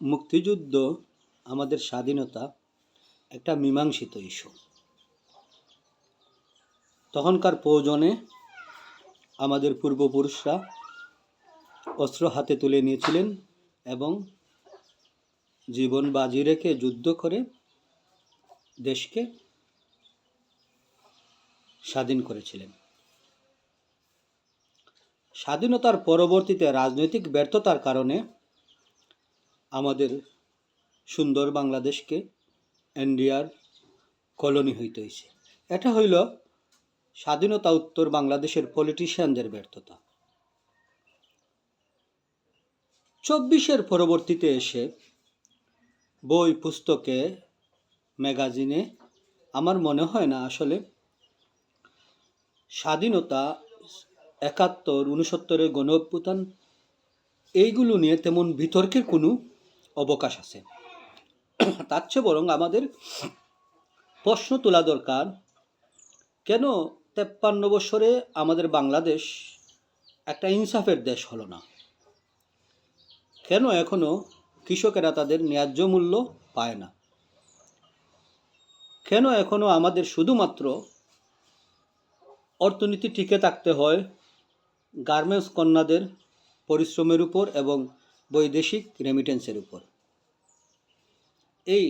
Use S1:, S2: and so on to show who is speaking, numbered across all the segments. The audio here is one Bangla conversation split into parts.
S1: মুক্তিযুদ্ধ আমাদের স্বাধীনতা একটা মীমাংসিত ইস্যু। তখনকার প্রয়োজনে আমাদের পূর্বপুরুষরা অস্ত্র হাতে তুলে নিয়েছিলেন এবং জীবন বাজি রেখে যুদ্ধ করে দেশকে স্বাধীন করেছিলেন। স্বাধীনতার পরবর্তীতে রাজনৈতিক ব্যর্থতার কারণে আমাদের সুন্দর বাংলাদেশকে ইন্ডিয়ার কলোনি হইতে হয়েছে। এটা হইল স্বাধীনতা উত্তর বাংলাদেশের পলিটিশিয়ানদের ব্যর্থতা। 24-এর পরবর্তীতে এসে বই পুস্তকে ম্যাগাজিনে আমার মনে হয় না আসলে স্বাধীনতা 71, 69-এর গণ অভ্যুত্থান এইগুলো নিয়ে তেমন বিতর্কের কোনো অবকাশ আছে। তার চেয়ে বরং আমাদের প্রশ্ন তোলা দরকার, কেন 53 বছরে আমাদের বাংলাদেশ একটা ইনসাফের দেশ হলো না? কেন এখনো কৃষকেরা তাদের ন্যায্য মূল্য পায় না? কেন এখনো আমাদের শুধুমাত্র অর্থনীতি টিকে থাকতে হয় গার্মেন্টস কন্যাদের পরিশ্রমের উপর এবং বৈদেশিক রেমিটেন্সের উপর? এই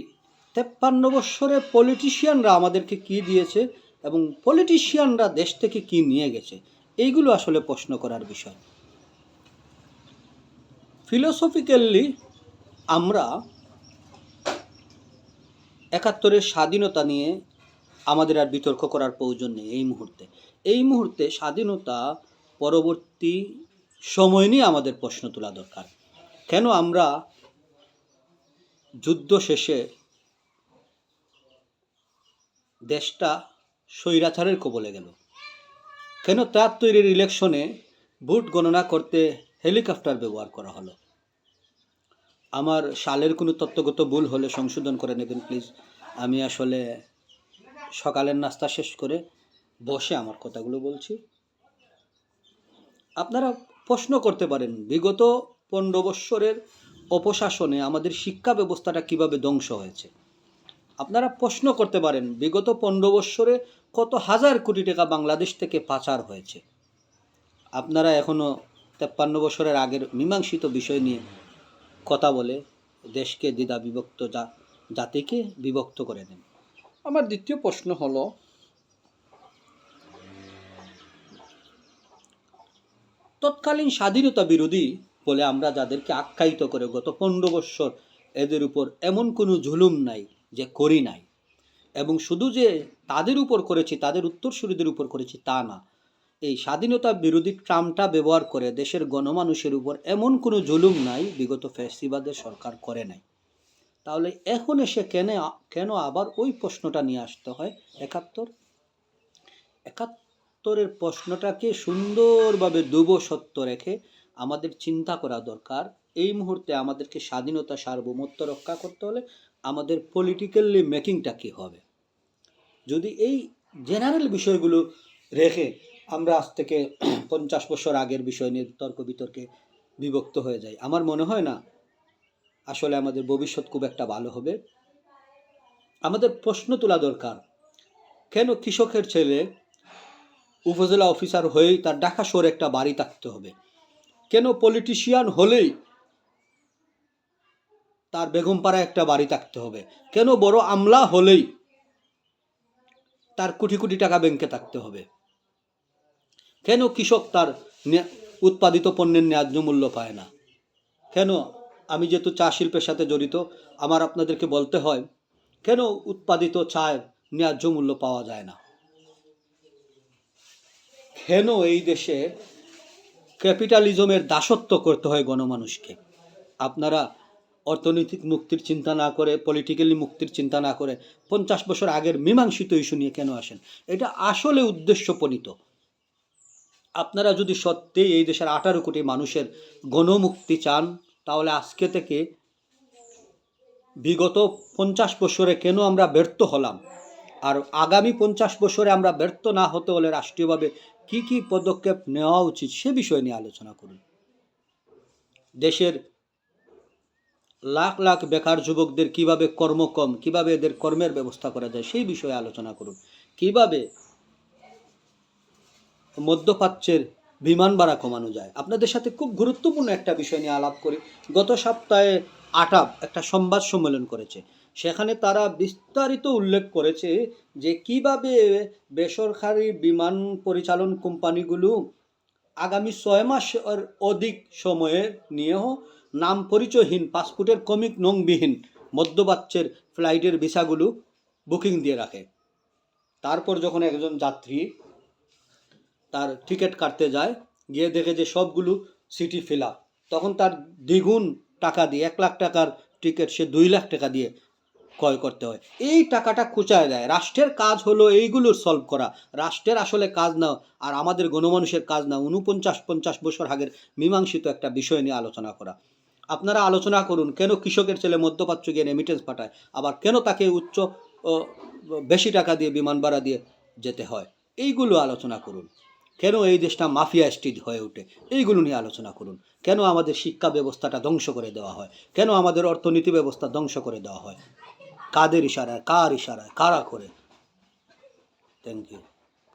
S1: 53 বছরে পলিটিশিয়ানরা আমাদেরকে কি দিয়েছে এবং পলিটিশিয়ানরা দেশ থেকে কি নিয়ে গেছে, এইগুলো আসলে প্রশ্ন করার বিষয়। ফিলোসফিক্যালি আমরা 71-এর স্বাধীনতা নিয়ে আমাদের আর বিতর্ক করার প্রয়োজন নেই। এই মুহূর্তে স্বাধীনতা পরবর্তী সময় নিয়ে আমাদের প্রশ্ন তোলা দরকার। কেন আমরা যুদ্ধ শেষে দেশটা স্বৈরাচারের কবলে গেল? কেন 73-এর ইলেকশনে ভোট গণনা করতে হেলিকপ্টার ব্যবহার করা হলো? আমার সালের কোনো তত্ত্বগত ভুল হলে সংশোধন করে নেবেন প্লিজ। আমি আসলে সকালের নাস্তা শেষ করে বসে আমার কথাগুলো বলছি। আপনারা প্রশ্ন করতে পারেন, বিগত 15 বৎসরের অপশাসনে আমাদের শিক্ষা ব্যবস্থাটা কিভাবে ধ্বংস হয়েছে। আপনারা প্রশ্ন করতে পারেন, বিগত 15 বৎসরে কত হাজার কোটি টাকা বাংলাদেশ থেকে পাচার হয়েছে। আপনারা এখনও 53 বছরের আগের মীমাংসিত বিষয় নিয়ে কথা বলে দেশকে দ্বিধা বিভক্ত জাতিকে বিভক্ত করে দেন। আমার দ্বিতীয় প্রশ্ন হলো, তৎকালীন স্বাধীনতা বিরোধী বলে আমরা যাদেরকে আখ্যায়িত করে গত 15 বৎসর এদের উপর এমন কোনো জুলুম নাই যে করি নাই, এবং শুধু যে তাদের উপর করেছি, তাদের উত্তরসূরিদের উপর করেছি তা না। এই স্বাধীনতা বিরোধী ট্রামটা ব্যবহার করে দেশের গণমানুষের উপর এমন কোনো জুলুম নাই বিগত ফ্যাসিবাদের সরকার করে নাই। তাহলে এখন এসে কেন আবার ওই প্রশ্নটা নিয়ে আসতে হয়? 71-এর প্রশ্নটাকে সুন্দরভাবে সত্য রেখে আমাদের চিন্তা করা দরকার। এই মুহূর্তে আমাদেরকে স্বাধীনতা সার্বভৌমত্ব রক্ষা করতে হলে আমাদের পলিটিক্যালি মেকিংটা কী হবে? যদি এই জেনারেল বিষয়গুলো রেখে আমরা আজ থেকে 50 বছর আগের বিষয় নিয়ে তর্ক বিতর্কে বিভক্ত হয়ে যাই, আমার মনে হয় না আসলে আমাদের ভবিষ্যৎ খুব একটা ভালো হবে। আমাদের প্রশ্ন তোলা দরকার, কেন কৃষকের ছেলে উপজেলা অফিসার হয়েই তার ঢাকা শহরে একটা বাড়ি থাকতে হবে? কেন পলিটিশিয়ান হলেই তার বেগমপাড়ায় একটা বাড়ি থাকতে হবে? কেন বড় আমলা হলেই তার কোটি কোটি টাকা ব্যাংকে থাকতে হবে? কেন কৃষক তার উৎপাদিত পণ্যের ন্যায্য মূল্য পায় না? কেন, আমি যেহেতু চা শিল্পের সাথে জড়িত, আমার আপনাদেরকে বলতে হয়, কেন উৎপাদিত চায়ের ন্যায্য মূল্য পাওয়া যায় না? কেন এই দেশে ক্যাপিটালিজমের দাসত্ব করতে হয় গণমানুষকে? আপনারা অর্থনৈতিক মুক্তির চিন্তা না করে, পলিটিক্যালি মুক্তির চিন্তা না করে 50 বছর আগের মীমাংসিত ইস্যু নিয়ে কেন আসেন? এটা আসলে উদ্দেশ্যপ্রণীত। আপনারা যদি সত্যিই এই দেশের 18 কোটি মানুষের গণমুক্তি চান, তাহলে আজকে থেকে বিগত 50 বছরে কেন আমরা ব্যর্থ হলাম, আর আগামী 50 বছরে আমরা ব্যর্থ না হতে হলে রাষ্ট্রীয়ভাবে কি কি পদক্ষেপ নেওয়া উচিত সে বিষয় নিয়ে আলোচনা করুন। দেশের লাখ লাখ বেকার যুবকদের কিভাবে কর্মকম, কিভাবে এদের কর্মের ব্যবস্থা করা যায় সেই বিষয়ে আলোচনা করুন। কিভাবে মধ্যপ্রাচ্যের বিমান ভাড়া কমানো যায়। আপনাদের সাথে খুব গুরুত্বপূর্ণ একটা বিষয় নিয়ে আলাপ করি। গত সপ্তাহে আটাব একটা সংবাদ সম্মেলন করেছে, সেখানে তারা বিস্তারিত উল্লেখ করেছে যে কিভাবে বেসরকারি বিমান পরিচালন কোম্পানিগুলো আগামী 6 মাসের অধিক সময়ে নিয়েও নাম পরিচয়হীন পাসপোর্টের কমিক নংবিহীন মধ্যপ্রাচ্যের ফ্লাইটের ভিসাগুলো বুকিং দিয়ে রাখে। তারপর যখন একজন যাত্রী তার টিকিট কাটতে যায়, গিয়ে দেখে যে সবগুলো সিটি ফিল আপ, তখন তার দ্বিগুণ টাকা দিয়ে 1 লাখ টাকার টিকিট সে 2 লাখ টাকা দিয়ে ক্রয় করতে হয়। এই টাকাটা কুচায় দেয়। রাষ্ট্রের কাজ হলো এইগুলো সলভ করা, রাষ্ট্রের আসলে কাজ না, আর আমাদের গণমানুষের কাজ না 49-50 বছর আগের মীমাংসিত একটা বিষয় নিয়ে আলোচনা করা। আপনারা আলোচনা করুন কেন কৃষকের ছেলে মধ্যপ্রাচ্য গিয়ে রেমিটেন্স পাঠায়, আবার কেন তাকে বেশি টাকা দিয়ে বিমান ভাড়া দিয়ে যেতে হয়, এইগুলো আলোচনা করুন। কেন এই দেশটা মাফিয়া স্টেট হয়ে ওঠে, এইগুলো নিয়ে আলোচনা করুন। কেন আমাদের শিক্ষা ব্যবস্থাটা ধ্বংস করে দেওয়া হয়, কেন আমাদের অর্থনীতি ব্যবস্থা ধ্বংস করে দেওয়া হয়, কাদের ইশারায়, কার ইশারায়, কারা করে। Thank you.